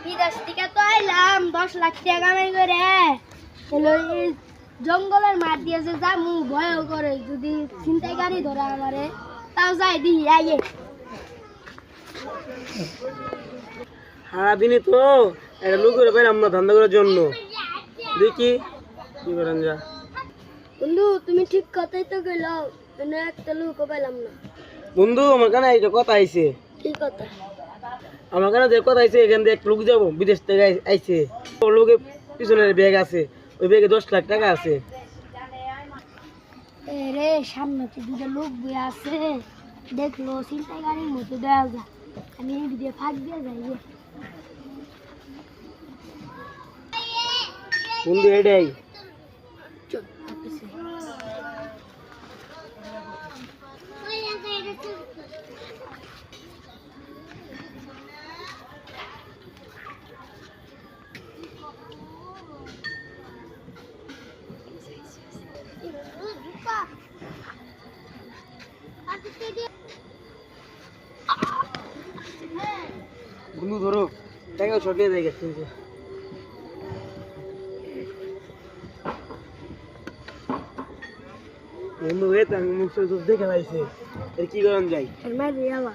বিদেশ থেকে তো আইলাম 10 লাখ টাকা কামাই করে হলো এই জঙ্গলের মাঠ দিয়ে যে যামু ভয় করে যদি ছিনতাই গাড়ি ধরে আমারে তাও যাই দিই আইয়ে সারাদিনই তো একটা লোক করে পাইলাম না ধান্দা করার জন্য দেখি কি করেন যা। বন্ধু তুমি ঠিক কথাই তো গেলো মানে একটা লোক পেলাম না। বন্ধু আমার কানে একটা কথা আইছে। কি কথা? আমার কানে যে কথা আইছে এখান থেকে এক লোক যাবো বিদেশ থেকে আইছে ওর লোকের পিছনের ব্যাগ আছে ওই ব্যাগে 10 লাখ টাকা আছে। রে সামনে তো দুটো লোক বয়ে আছে দেখলো ছিনতাই গাড়ির মতো দেওয়া যায় আমি এই দিকে ফাঁক দিয়ে যাই বন্ধু এটাই চল অফিসে বন্ধু ধরো টাকা শর্ট নিয়ে যাই গেছে বন্ধু এ তো মুখ চোখ দেখে লাইছে এর কি করেন যাই মাঝে যাওয়া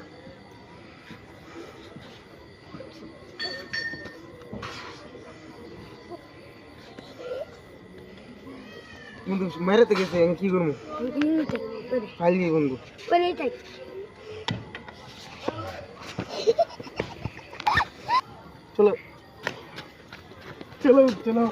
বন্ধু মেরে তো গেছে আমি কি করবো ফাইল গিয়ে বন্ধু চলো চলো চলো